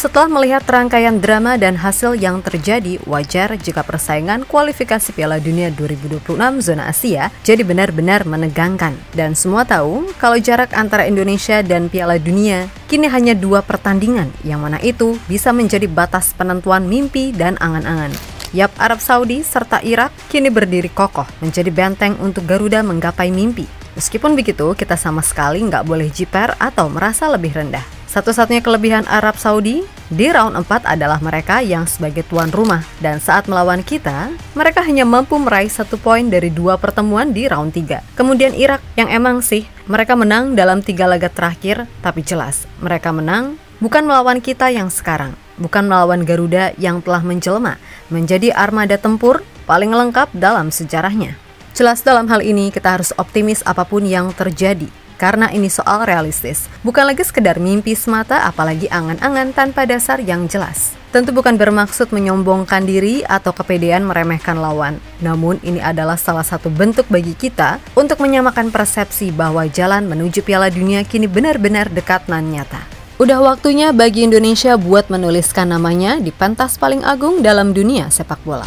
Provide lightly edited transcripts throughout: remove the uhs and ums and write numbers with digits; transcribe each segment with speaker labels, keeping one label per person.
Speaker 1: setelah melihat rangkaian drama dan hasil yang terjadi, wajar jika persaingan kualifikasi Piala Dunia 2026 zona Asia jadi benar-benar menegangkan. Dan semua tahu kalau jarak antara Indonesia dan Piala Dunia kini hanya 2 pertandingan, yang mana itu bisa menjadi batas penentuan mimpi dan angan-angan. Yap, Arab Saudi serta Irak kini berdiri kokoh menjadi benteng untuk Garuda menggapai mimpi. Meskipun begitu, kita sama sekali nggak boleh jiper atau merasa lebih rendah. Satu-satunya kelebihan Arab Saudi di round 4 adalah mereka yang sebagai tuan rumah, dan saat melawan kita, mereka hanya mampu meraih 1 poin dari 2 pertemuan di round 3. Kemudian Irak yang emang sih, mereka menang dalam 3 laga terakhir, tapi jelas mereka menang bukan melawan kita yang sekarang, bukan melawan Garuda yang telah menjelma menjadi armada tempur paling lengkap dalam sejarahnya. Jelas dalam hal ini kita harus optimis apapun yang terjadi, karena ini soal realistis, bukan lagi sekedar mimpi semata, apalagi angan-angan tanpa dasar yang jelas. Tentu bukan bermaksud menyombongkan diri atau kepedean meremehkan lawan, namun ini adalah salah satu bentuk bagi kita untuk menyamakan persepsi bahwa jalan menuju Piala Dunia kini benar-benar dekat dan nyata. Udah waktunya bagi Indonesia buat menuliskan namanya di pentas paling agung dalam dunia sepak bola.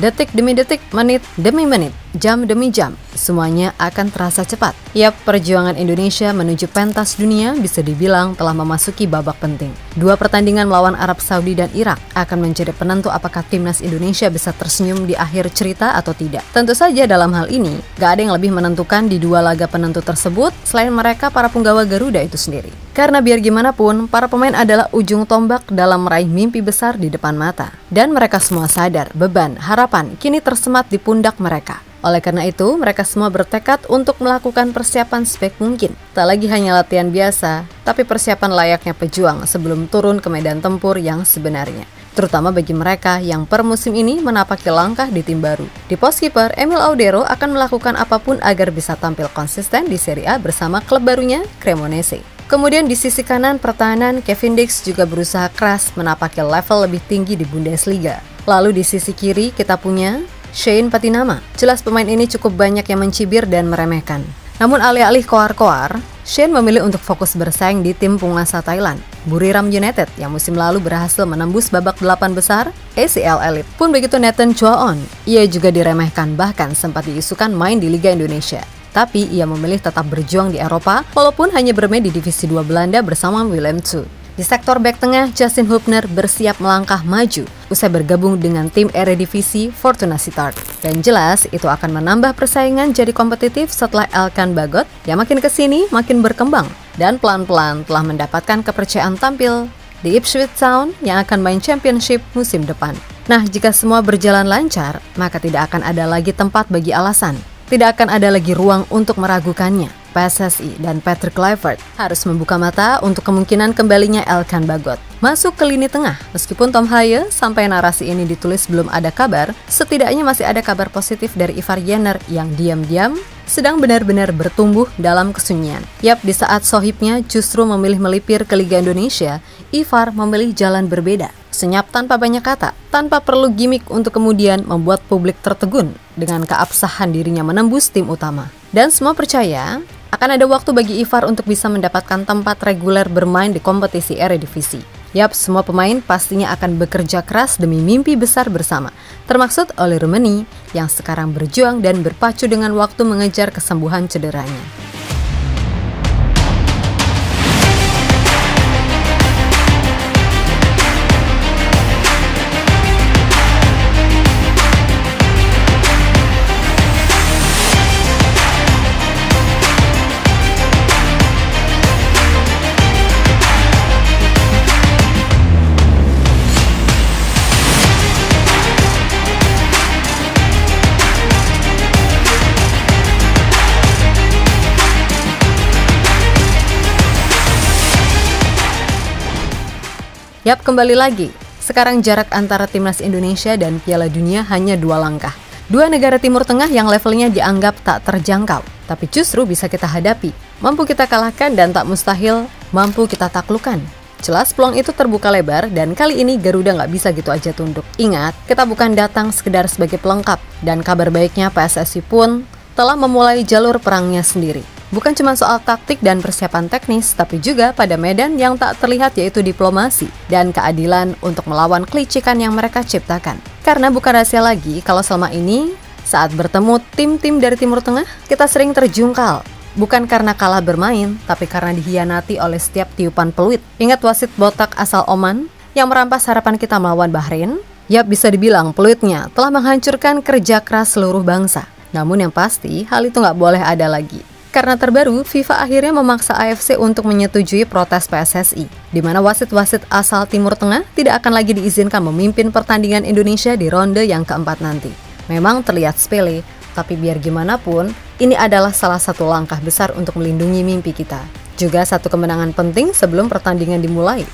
Speaker 1: Detik demi detik, menit demi menit, jam demi jam, semuanya akan terasa cepat. Yap, perjuangan Indonesia menuju pentas dunia bisa dibilang telah memasuki babak penting. 2 pertandingan melawan Arab Saudi dan Irak akan menjadi penentu apakah timnas Indonesia bisa tersenyum di akhir cerita atau tidak. Tentu saja dalam hal ini, gak ada yang lebih menentukan di 2 laga penentu tersebut selain mereka para punggawa Garuda itu sendiri. Karena biar gimana pun, para pemain adalah ujung tombak dalam meraih mimpi besar di depan mata. Dan mereka semua sadar beban, harapan kini tersemat di pundak mereka. Oleh karena itu, mereka semua bertekad untuk melakukan persiapan sebaik mungkin. Tak lagi hanya latihan biasa, tapi persiapan layaknya pejuang sebelum turun ke medan tempur yang sebenarnya. Terutama bagi mereka yang per musim ini menapaki langkah di tim baru. Di pos kiper, Emil Audero akan melakukan apapun agar bisa tampil konsisten di Serie A bersama klub barunya, Cremonese. Kemudian di sisi kanan pertahanan, Kevin Dix juga berusaha keras menapaki level lebih tinggi di Bundesliga. Lalu di sisi kiri kita punya Shane Patinama. Jelas pemain ini cukup banyak yang mencibir dan meremehkan. Namun alih-alih koar-koar, Shane memilih untuk fokus bersaing di tim penguasa Thailand, Buriram United, yang musim lalu berhasil menembus babak 8 besar ACL Elite. Pun begitu Nathan Chua-on, ia juga diremehkan, bahkan sempat diisukan main di Liga Indonesia. Tapi ia memilih tetap berjuang di Eropa walaupun hanya bermain di Divisi 2 Belanda bersama Willem II. Di sektor bek tengah, Justin Hubner bersiap melangkah maju usai bergabung dengan tim Eredivisie Fortuna Sittard. Dan jelas itu akan menambah persaingan jadi kompetitif setelah Elkan Bagot yang makin kesini makin berkembang dan pelan-pelan telah mendapatkan kepercayaan tampil di Ipswich Town yang akan main Championship musim depan. Nah, jika semua berjalan lancar, maka tidak akan ada lagi tempat bagi alasan. Tidak akan ada lagi ruang untuk meragukannya. PSSI dan Patrick Kluivert harus membuka mata untuk kemungkinan kembalinya Elkan Bagot masuk ke lini tengah. Meskipun Tom Haye sampai narasi ini ditulis belum ada kabar, setidaknya masih ada kabar positif dari Ivar Jenner yang diam-diam sedang benar-benar bertumbuh dalam kesunyian. Yap, di saat sohibnya justru memilih melipir ke Liga Indonesia, Ivar memilih jalan berbeda. Senyap tanpa banyak kata, tanpa perlu gimmick untuk kemudian membuat publik tertegun dengan keabsahan dirinya menembus tim utama. Dan semua percaya akan ada waktu bagi Ivar untuk bisa mendapatkan tempat reguler bermain di kompetisi Eredivisie. Yap, semua pemain pastinya akan bekerja keras demi mimpi besar bersama, termaksud Oli Rummenigge yang sekarang berjuang dan berpacu dengan waktu mengejar kesembuhan cederanya. Yap, kembali lagi. Sekarang jarak antara timnas Indonesia dan Piala Dunia hanya 2 langkah. 2 negara Timur Tengah yang levelnya dianggap tak terjangkau, tapi justru bisa kita hadapi. mampu kita kalahkan dan tak mustahil mampu kita taklukkan. Jelas peluang itu terbuka lebar dan kali ini Garuda nggak bisa gitu aja tunduk. Ingat, kita bukan datang sekedar sebagai pelengkap dan kabar baiknya PSSI pun telah memulai jalur perangnya sendiri. Bukan cuma soal taktik dan persiapan teknis, tapi juga pada medan yang tak terlihat yaitu diplomasi dan keadilan untuk melawan kelicikan yang mereka ciptakan. Karena bukan rahasia lagi kalau selama ini saat bertemu tim-tim dari Timur Tengah, kita sering terjungkal. Bukan karena kalah bermain, tapi karena dihianati oleh setiap tiupan peluit. Ingat wasit botak asal Oman yang merampas harapan kita melawan Bahrain? Yap, bisa dibilang peluitnya telah menghancurkan kerja keras seluruh bangsa. Namun yang pasti, hal itu nggak boleh ada lagi. Karena terbaru, FIFA akhirnya memaksa AFC untuk menyetujui protes PSSI, di mana wasit-wasit asal Timur Tengah tidak akan lagi diizinkan memimpin pertandingan Indonesia di ronde yang keempat nanti. Memang terlihat sepele, tapi biar gimana pun, ini adalah salah satu langkah besar untuk melindungi mimpi kita. Juga satu kemenangan penting sebelum pertandingan dimulai.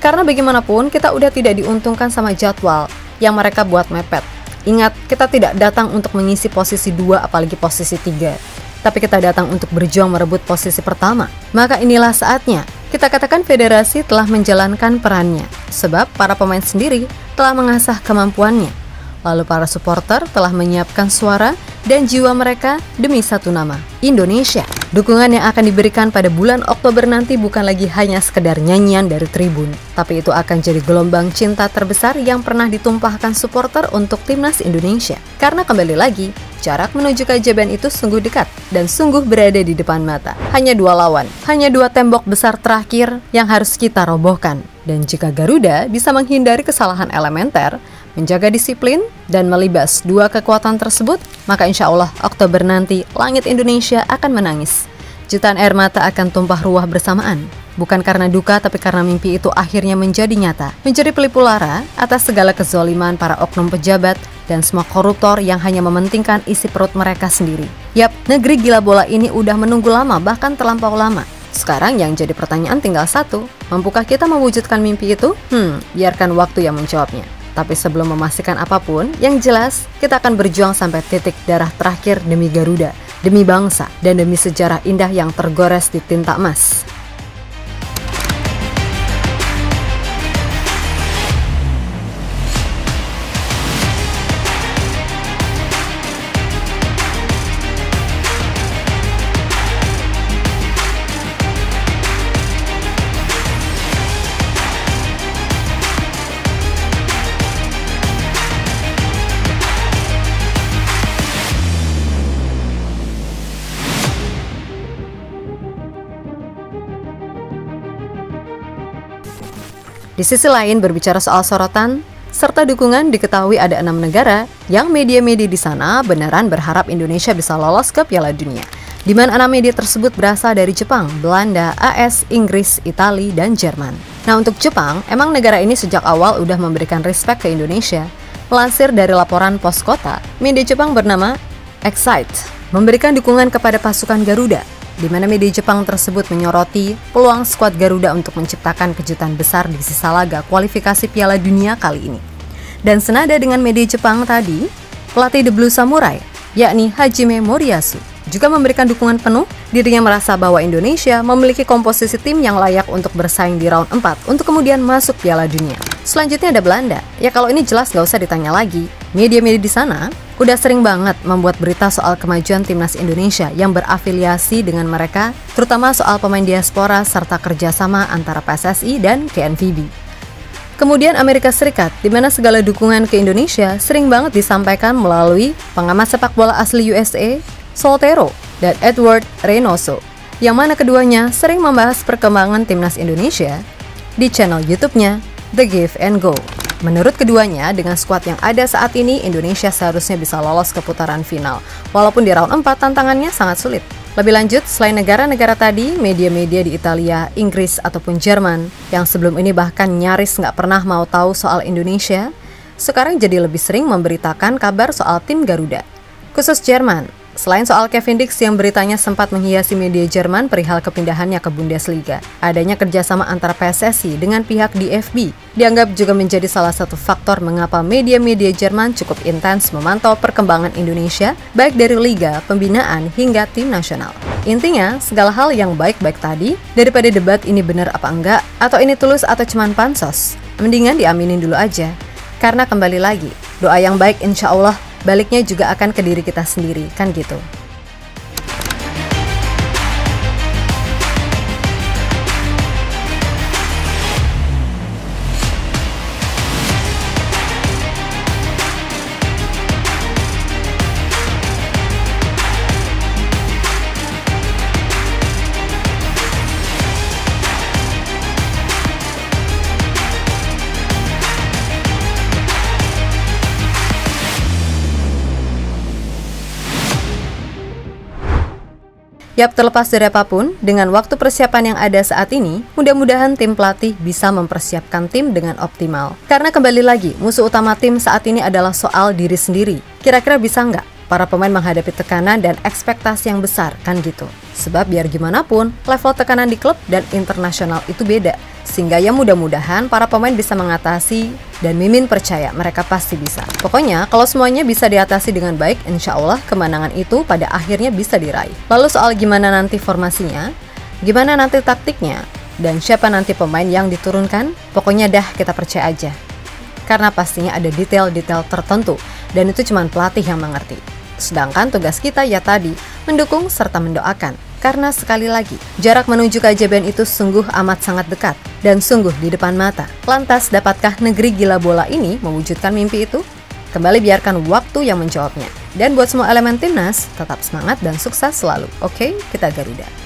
Speaker 1: Karena bagaimanapun, kita udah tidak diuntungkan sama jadwal yang mereka buat mepet. Ingat, kita tidak datang untuk mengisi posisi 2 apalagi posisi 3. Tapi kita datang untuk berjuang merebut posisi pertama. Maka inilah saatnya kita katakan federasi telah menjalankan perannya. Sebab para pemain sendiri telah mengasah kemampuannya. Lalu para supporter telah menyiapkan suara dan jiwa mereka demi satu nama, Indonesia. Dukungan yang akan diberikan pada bulan Oktober nanti bukan lagi hanya sekedar nyanyian dari tribun, tapi itu akan jadi gelombang cinta terbesar yang pernah ditumpahkan supporter untuk timnas Indonesia. Karena kembali lagi, jarak menuju keajaiban itu sungguh dekat dan sungguh berada di depan mata. Hanya 2 lawan, hanya 2 tembok besar terakhir yang harus kita robohkan. Dan jika Garuda bisa menghindari kesalahan elementer, menjaga disiplin, dan melibas 2 kekuatan tersebut, maka insya Allah Oktober nanti langit Indonesia akan menangis. Jutaan air mata akan tumpah ruah bersamaan. Bukan karena duka, tapi karena mimpi itu akhirnya menjadi nyata. Menjadi pelipu lara atas segala kezoliman para oknum pejabat dan semua koruptor yang hanya mementingkan isi perut mereka sendiri. Yap, negeri gila bola ini udah menunggu lama, bahkan terlampau lama. Sekarang yang jadi pertanyaan tinggal satu, mampukah kita mewujudkan mimpi itu? Biarkan waktu yang menjawabnya. Tapi sebelum memastikan apapun, yang jelas kita akan berjuang sampai titik darah terakhir demi Garuda, demi bangsa, dan demi sejarah indah yang tergores di tinta emas. Di sisi lain, berbicara soal sorotan serta dukungan, diketahui ada 6 negara yang media-media di sana beneran berharap Indonesia bisa lolos ke Piala Dunia. Di mana 6 media tersebut berasal dari Jepang, Belanda, AS, Inggris, Italia, dan Jerman. Nah, untuk Jepang, emang negara ini sejak awal udah memberikan respect ke Indonesia. Melansir dari laporan Pos Kota, media Jepang bernama Excite memberikan dukungan kepada pasukan Garuda, di mana media Jepang tersebut menyoroti peluang skuad Garuda untuk menciptakan kejutan besar di sisa laga kualifikasi Piala Dunia kali ini. Dan senada dengan media Jepang tadi, pelatih The Blue Samurai, yakni Hajime Moriyasu, juga memberikan dukungan penuh. Dirinya merasa bahwa Indonesia memiliki komposisi tim yang layak untuk bersaing di round 4 untuk kemudian masuk Piala Dunia. Selanjutnya ada Belanda. Ya kalau ini jelas gak usah ditanya lagi. Media-media di sana udah sering banget membuat berita soal kemajuan timnas Indonesia yang berafiliasi dengan mereka, terutama soal pemain diaspora serta kerjasama antara PSSI dan KNVB. Kemudian Amerika Serikat, di mana segala dukungan ke Indonesia sering banget disampaikan melalui pengamat sepak bola asli USA, Soltero, dan Edward Reynoso, yang mana keduanya sering membahas perkembangan timnas Indonesia di channel YouTube-nya The Give and Go. Menurut keduanya, dengan skuad yang ada saat ini, Indonesia seharusnya bisa lolos ke putaran final. Walaupun di round 4 tantangannya sangat sulit. Lebih lanjut, selain negara-negara tadi, media-media di Italia, Inggris, ataupun Jerman, yang sebelum ini bahkan nyaris nggak pernah mau tahu soal Indonesia, sekarang jadi lebih sering memberitakan kabar soal tim Garuda. Khusus Jerman, Selain soal Kevin Dix yang beritanya sempat menghiasi media Jerman perihal kepindahannya ke Bundesliga, adanya kerjasama antara PSSI dengan pihak DFB dianggap juga menjadi salah satu faktor mengapa media-media Jerman cukup intens memantau perkembangan Indonesia, baik dari liga, pembinaan, hingga tim nasional. Intinya, segala hal yang baik-baik tadi, daripada debat ini benar apa enggak, atau ini tulus atau cuman pansos, mendingan diaminin dulu aja. Karena kembali lagi, doa yang baik insya Allah baliknya juga akan ke diri kita sendiri, kan gitu. Yap, terlepas dari apapun, dengan waktu persiapan yang ada saat ini, mudah-mudahan tim pelatih bisa mempersiapkan tim dengan optimal. Karena kembali lagi, musuh utama tim saat ini adalah soal diri sendiri. Kira-kira bisa nggak para pemain menghadapi tekanan dan ekspektasi yang besar, kan gitu. Sebab biar gimana pun, level tekanan di klub dan internasional itu beda. Sehingga ya mudah-mudahan para pemain bisa mengatasi, dan Mimin percaya mereka pasti bisa. Pokoknya kalau semuanya bisa diatasi dengan baik, insya Allah kemenangan itu pada akhirnya bisa diraih. Lalu soal gimana nanti formasinya, gimana nanti taktiknya, dan siapa nanti pemain yang diturunkan, pokoknya dah kita percaya aja. Karena pastinya ada detail-detail tertentu, dan itu cuma pelatih yang mengerti. Sedangkan tugas kita ya tadi, mendukung serta mendoakan. Karena sekali lagi, jarak menuju keajaiban itu sungguh amat sangat dekat dan sungguh di depan mata. Lantas, dapatkah negeri gila bola ini mewujudkan mimpi itu? Kembali biarkan waktu yang menjawabnya. Dan buat semua elemen timnas, tetap semangat dan sukses selalu. Oke, kita Garuda.